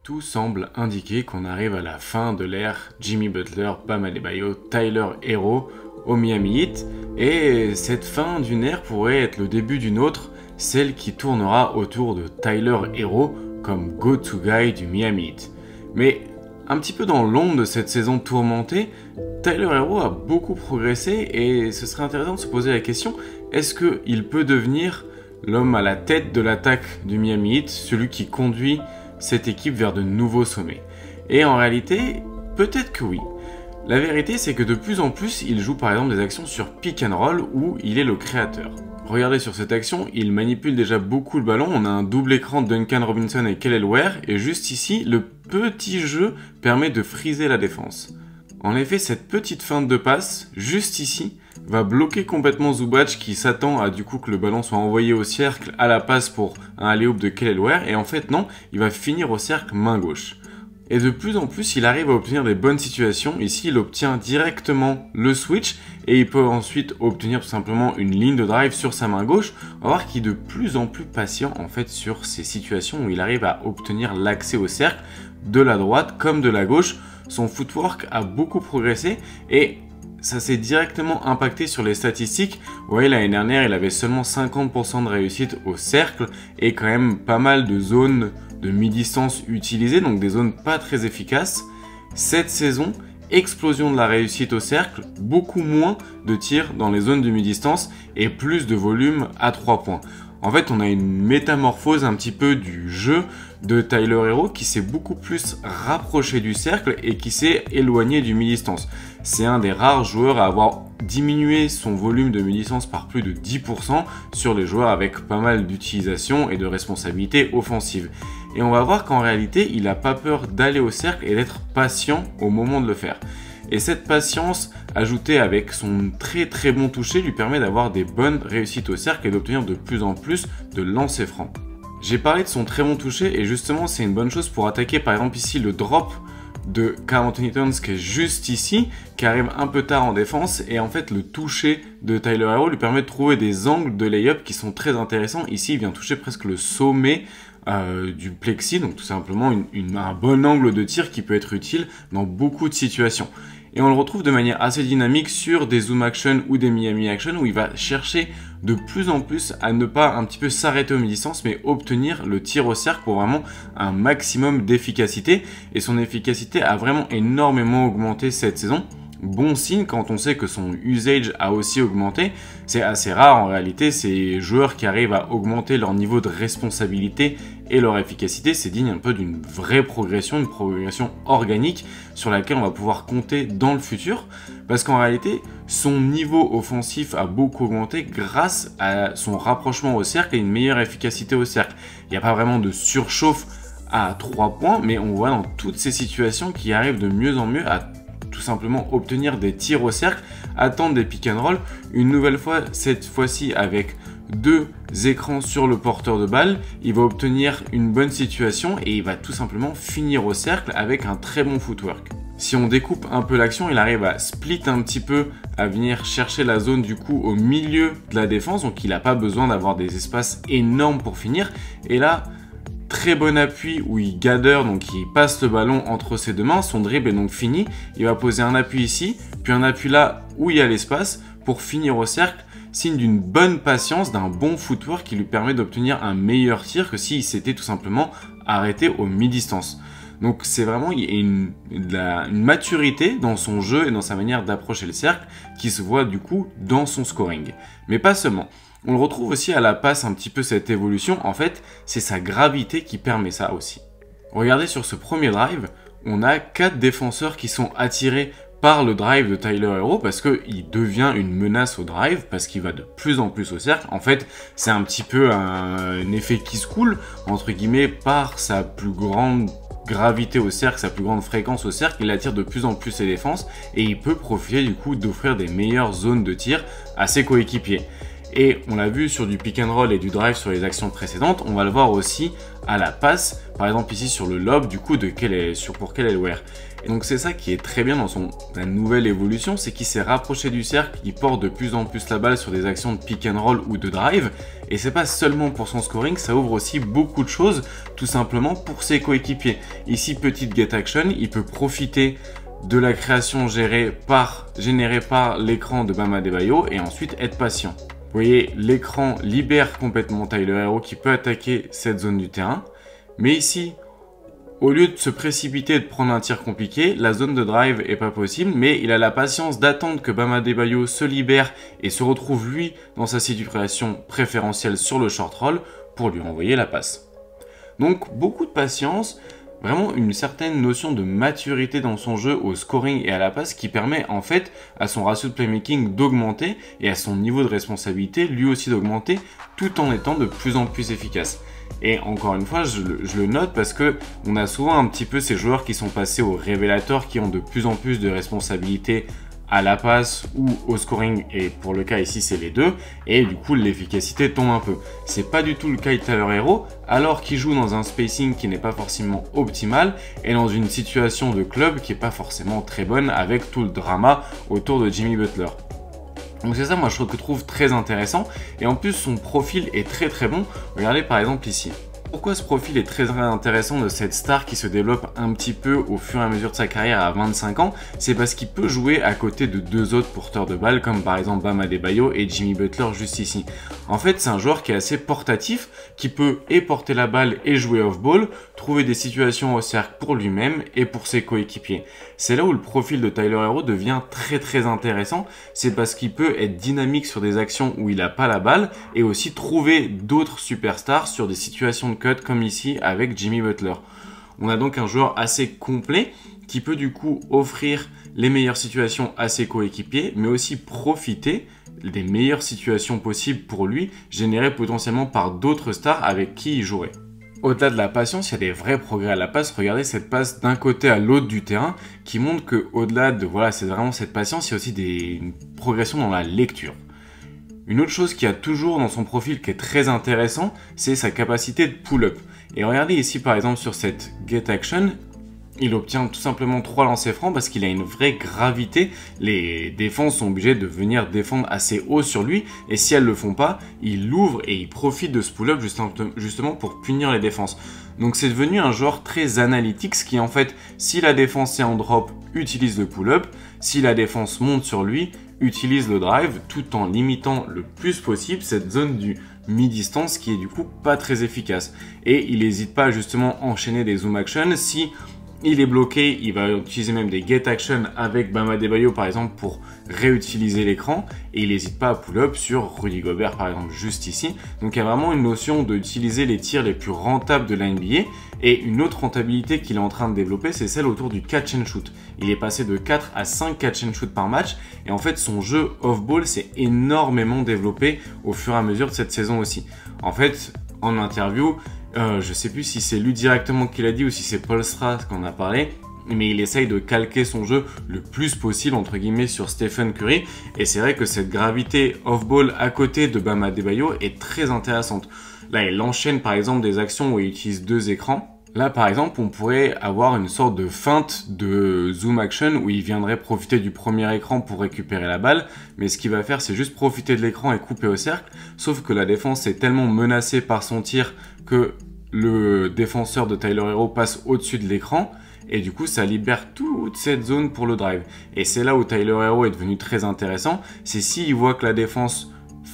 Tout semble indiquer qu'on arrive à la fin de l'ère Jimmy Butler, Bam Adebayo, Tyler Herro au Miami Heat, et cette fin d'une ère pourrait être le début d'une autre, celle qui tournera autour de Tyler Herro comme go-to guy du Miami Heat. Mais un petit peu dans l'ombre de cette saison tourmentée, Tyler Herro a beaucoup progressé et ce serait intéressant de se poser la question, est-ce qu'il peut devenir l'homme à la tête de l'attaque du Miami Heat, celui qui conduit cette équipe vers de nouveaux sommets? Et en réalité, peut-être que oui. La vérité, c'est que de plus en plus, il joue par exemple des actions sur pick and roll où il est le créateur. Regardez sur cette action, il manipule déjà beaucoup le ballon, on a un double écran de Duncan Robinson et Kelly Ware, et juste ici, le petit jeu permet de friser la défense. En effet, cette petite feinte de passe, juste ici, va bloquer complètement Zubac qui s'attend à du coup que le ballon soit envoyé au cercle à la passe pour un alley-oop de Kelly Ware, et en fait non, il va finir au cercle main gauche. Et de plus en plus, il arrive à obtenir des bonnes situations. Ici, il obtient directement le switch et il peut ensuite obtenir tout simplement une ligne de drive sur sa main gauche. On va voir qu'il est de plus en plus patient en fait sur ces situations où il arrive à obtenir l'accès au cercle de la droite comme de la gauche. Son footwork a beaucoup progressé et ça s'est directement impacté sur les statistiques. Vous voyez, l'année dernière, il avait seulement 50% de réussite au cercle et quand même pas mal de zones de mi-distance utilisées, donc des zones pas très efficaces. Cette saison, explosion de la réussite au cercle, beaucoup moins de tirs dans les zones de mi-distance et plus de volume à 3 points. En fait, on a une métamorphose un petit peu du jeu de Tyler Herro qui s'est beaucoup plus rapproché du cercle et qui s'est éloigné du mi-distance. C'est un des rares joueurs à avoir diminué son volume de mi-distance par plus de 10% sur les joueurs avec pas mal d'utilisation et de responsabilités offensives. Et on va voir qu'en réalité, il n'a pas peur d'aller au cercle et d'être patient au moment de le faire. Et cette patience, ajoutée avec son très bon toucher, lui permet d'avoir des bonnes réussites au cercle et d'obtenir de plus en plus de lancers francs. J'ai parlé de son très bon toucher et justement c'est une bonne chose pour attaquer par exemple ici le drop de Karl Anthony Towns qui est juste ici, qui arrive un peu tard en défense, et en fait le toucher de Tyler Herro lui permet de trouver des angles de lay-up qui sont très intéressants. Ici il vient toucher presque le sommet du plexi, donc tout simplement un bon angle de tir qui peut être utile dans beaucoup de situations. Et on le retrouve de manière assez dynamique sur des zoom action ou des Miami action où il va chercher de plus en plus à ne pas un petit peu s'arrêter au mi-distance mais obtenir le tir au cercle pour vraiment un maximum d'efficacité. Et son efficacité a vraiment énormément augmenté cette saison. Bon signe quand on sait que son usage a aussi augmenté. C'est assez rare en réalité, ces joueurs qui arrivent à augmenter leur niveau de responsabilité et leur efficacité, c'est digne un peu d'une vraie progression, une progression organique sur laquelle on va pouvoir compter dans le futur. Parce qu'en réalité, son niveau offensif a beaucoup augmenté grâce à son rapprochement au cercle et une meilleure efficacité au cercle. Il n'y a pas vraiment de surchauffe à 3 points, mais on voit dans toutes ces situations qu'il arrive de mieux en mieux à tout simplement obtenir des tirs au cercle, attendre des pick and roll, une nouvelle fois, cette fois-ci avec 2 écrans sur le porteur de balle, il va obtenir une bonne situation et il va tout simplement finir au cercle avec un très bon footwork. Si on découpe un peu l'action, il arrive à split un petit peu, à venir chercher la zone du coup au milieu de la défense, donc il n'a pas besoin d'avoir des espaces énormes pour finir, et là, très bon appui où il gather, donc il passe le ballon entre ses deux mains, son dribble est donc fini, il va poser un appui ici, puis un appui là où il y a l'espace pour finir au cercle, signe d'une bonne patience, d'un bon footwork qui lui permet d'obtenir un meilleur tir que s'il s'était tout simplement arrêté au mi-distance. Donc c'est vraiment il y a une maturité dans son jeu et dans sa manière d'approcher le cercle qui se voit du coup dans son scoring. Mais pas seulement. On le retrouve aussi à la passe un petit peu cette évolution, en fait c'est sa gravité qui permet ça aussi. Regardez sur ce premier drive, on a 4 défenseurs qui sont attirés par le drive de Tyler Herro parce qu'il devient une menace au drive, parce qu'il va de plus en plus au cercle. En fait c'est un petit peu un effet qui se coule, entre guillemets, par sa plus grande gravité au cercle, sa plus grande fréquence au cercle, il attire de plus en plus ses défenses et il peut profiter du coup d'offrir des meilleures zones de tir à ses coéquipiers. Et on l'a vu sur du pick and roll et du drive sur les actions précédentes, on va le voir aussi à la passe, par exemple ici sur le lob, du coup, pour quel elware. Et donc c'est ça qui est très bien dans la nouvelle évolution, c'est qu'il s'est rapproché du cercle, il porte de plus en plus la balle sur des actions de pick and roll ou de drive, et c'est pas seulement pour son scoring, ça ouvre aussi beaucoup de choses, tout simplement pour ses coéquipiers. Ici, petite get action, il peut profiter de la création générée par l'écran de Bam Adebayo et ensuite être patient. Vous voyez, l'écran libère complètement Tyler Herro qui peut attaquer cette zone du terrain. Mais ici, au lieu de se précipiter et de prendre un tir compliqué, la zone de drive est pas possible, mais il a la patience d'attendre que Bam Adebayo se libère et se retrouve lui dans sa situation préférentielle sur le short roll pour lui envoyer la passe. Donc beaucoup de patience, vraiment une certaine notion de maturité dans son jeu au scoring et à la passe qui permet en fait à son ratio de playmaking d'augmenter et à son niveau de responsabilité lui aussi d'augmenter tout en étant de plus en plus efficace. Et encore une fois, je le note parce que on a souvent un petit peu ces joueurs qui sont passés au révélateur, qui ont de plus en plus de responsabilités à la passe ou au scoring, et pour le cas ici c'est les deux, et du coup l'efficacité tombe un peu. C'est pas du tout le cas de Tyler Herro, alors qu'il joue dans un spacing qui n'est pas forcément optimal et dans une situation de club qui est pas forcément très bonne avec tout le drama autour de Jimmy Butler. Donc c'est ça, moi je trouve très intéressant, et en plus son profil est très bon. Regardez par exemple ici. Pourquoi ce profil est très intéressant de cette star qui se développe un petit peu au fur et à mesure de sa carrière à 25 ans? C'est parce qu'il peut jouer à côté de deux autres porteurs de balles comme par exemple Bam Adebayo et Jimmy Butler juste ici. En fait, c'est un joueur qui est assez portatif, qui peut et porter la balle et jouer off-ball, trouver des situations au cercle pour lui-même et pour ses coéquipiers. C'est là où le profil de Tyler Herro devient très intéressant, c'est parce qu'il peut être dynamique sur des actions où il n'a pas la balle et aussi trouver d'autres superstars sur des situations de cut comme ici avec Jimmy Butler. On a donc un joueur assez complet qui peut du coup offrir les meilleures situations à ses coéquipiers, mais aussi profiter des meilleures situations possibles pour lui, générées potentiellement par d'autres stars avec qui il jouerait. Au-delà de la patience, il y a des vrais progrès à la passe. Regardez cette passe d'un côté à l'autre du terrain qui montre que au-delà de c'est vraiment cette patience, il y a aussi une progression dans la lecture. Une autre chose qu'il y a toujours dans son profil qui est très intéressant, c'est sa capacité de pull-up. Et regardez ici par exemple sur cette get action, il obtient tout simplement 3 lancers francs parce qu'il a une vraie gravité. Les défenses sont obligées de venir défendre assez haut sur lui, et si elles le font pas, il l'ouvre et il profite de ce pull-up justement pour punir les défenses. Donc c'est devenu un joueur très analytique, ce qui en fait, si la défense est en drop, utilise le pull-up, si la défense monte sur lui, utilise le drive, tout en limitant le plus possible cette zone du mi-distance qui est du coup pas très efficace. Et il n'hésite pas à justement enchaîner des zoom action. Si il est bloqué, il va utiliser même des get action avec Bam Adebayo par exemple pour réutiliser l'écran, et il n'hésite pas à pull-up sur Rudy Gobert par exemple juste ici. Donc il y a vraiment une notion d'utiliser les tirs les plus rentables de la NBA, et une autre rentabilité qu'il est en train de développer, c'est celle autour du catch and shoot. Il est passé de 4 à 5 catch and shoot par match, et en fait son jeu off-ball s'est énormément développé au fur et à mesure de cette saison aussi. En fait, en interview, je sais plus si c'est lui directement qui l'a dit ou si c'est Paul Strass qu'on a parlé, mais il essaye de calquer son jeu le plus possible entre guillemets sur Stephen Curry, et c'est vrai que cette gravité off-ball à côté de Bam Adebayo est très intéressante. Là, il enchaîne par exemple des actions où il utilise 2 écrans. Là, par exemple, on pourrait avoir une sorte de feinte de zoom action où il viendrait profiter du premier écran pour récupérer la balle, mais ce qu'il va faire, c'est juste profiter de l'écran et couper au cercle, sauf que la défense est tellement menacée par son tir que le défenseur de Tyler Herro passe au-dessus de l'écran, et du coup, ça libère toute cette zone pour le drive. Et c'est là où Tyler Herro est devenu très intéressant, c'est s'il voit que la défense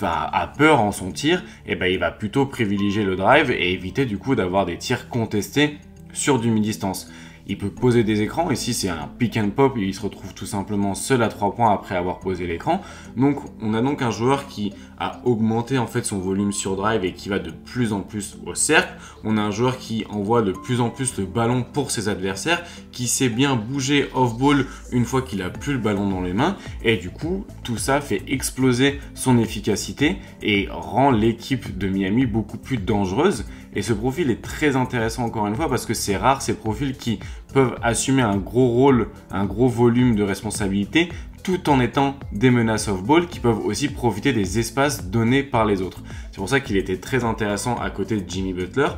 a peur en son tir, et ben il va plutôt privilégier le drive et éviter du coup d'avoir des tirs contestés sur du mi-distance. Il peut poser des écrans, ici c'est un pick and pop, il se retrouve tout simplement seul à 3 points après avoir posé l'écran. Donc on a donc un joueur qui a augmenté en fait son volume sur drive et qui va de plus en plus au cercle. On a un joueur qui envoie de plus en plus le ballon pour ses adversaires, qui sait bien bouger off-ball une fois qu'il a plus le ballon dans les mains, et du coup tout ça fait exploser son efficacité et rend l'équipe de Miami beaucoup plus dangereuse. Et ce profil est très intéressant encore une fois parce que c'est rare ces profils qui peuvent assumer un gros rôle, un gros volume de responsabilité tout en étant des menaces off-ball qui peuvent aussi profiter des espaces donnés par les autres. C'est pour ça qu'il était très intéressant à côté de Jimmy Butler.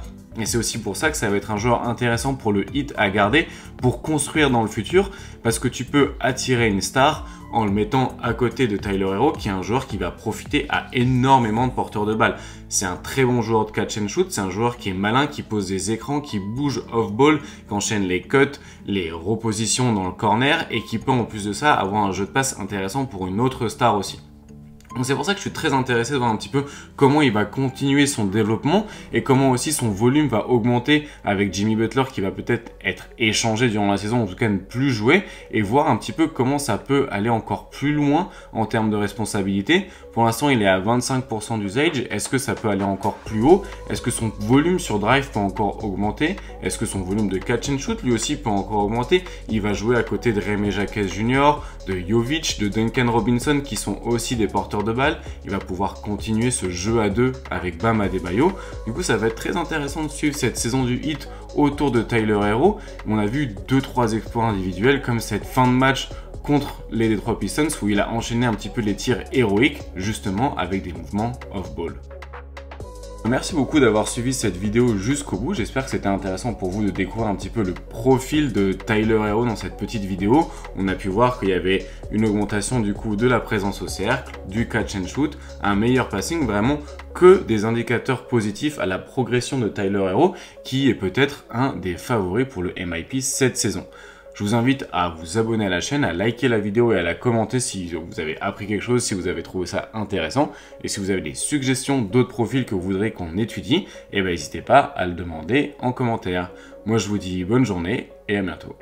Et c'est aussi pour ça que ça va être un joueur intéressant pour le Heat à garder, pour construire dans le futur, parce que tu peux attirer une star en le mettant à côté de Tyler Herro, qui est un joueur qui va profiter à énormément de porteurs de balles. C'est un très bon joueur de catch and shoot, c'est un joueur qui est malin, qui pose des écrans, qui bouge off-ball, qui enchaîne les cuts, les repositions dans le corner, et qui peut en plus de ça avoir un jeu de passe intéressant pour une autre star aussi. Donc c'est pour ça que je suis très intéressé de voir un petit peu comment il va continuer son développement et comment aussi son volume va augmenter avec Jimmy Butler qui va peut-être être échangé durant la saison, en tout cas ne plus jouer, et voir un petit peu comment ça peut aller encore plus loin en termes de responsabilité. Pour l'instant, il est à 25% d'usage. Est-ce que ça peut aller encore plus haut? Est-ce que son volume sur drive peut encore augmenter? Est-ce que son volume de catch and shoot lui aussi peut encore augmenter? Il va jouer à côté de Jaime Jaquez Jr., de Jovic, de Duncan Robinson qui sont aussi des porteurs de balles. Il va pouvoir continuer ce jeu à deux avec Bam Adebayo. Du coup, ça va être très intéressant de suivre cette saison du Heat autour de Tyler Herro. On a vu 2-3 exploits individuels comme cette fin de match contre les Detroit Pistons où il a enchaîné un petit peu les tirs héroïques justement avec des mouvements off-ball. Merci beaucoup d'avoir suivi cette vidéo jusqu'au bout. J'espère que c'était intéressant pour vous de découvrir un petit peu le profil de Tyler Herro dans cette petite vidéo. On a pu voir qu'il y avait une augmentation du coup de la présence au cercle, du catch and shoot, un meilleur passing, vraiment que des indicateurs positifs à la progression de Tyler Herro qui est peut-être un des favoris pour le MIP cette saison. Je vous invite à vous abonner à la chaîne, à liker la vidéo et à la commenter si vous avez appris quelque chose, si vous avez trouvé ça intéressant. Et si vous avez des suggestions d'autres profils que vous voudrez qu'on étudie, n'hésitez pas à le demander en commentaire. Moi je vous dis bonne journée et à bientôt.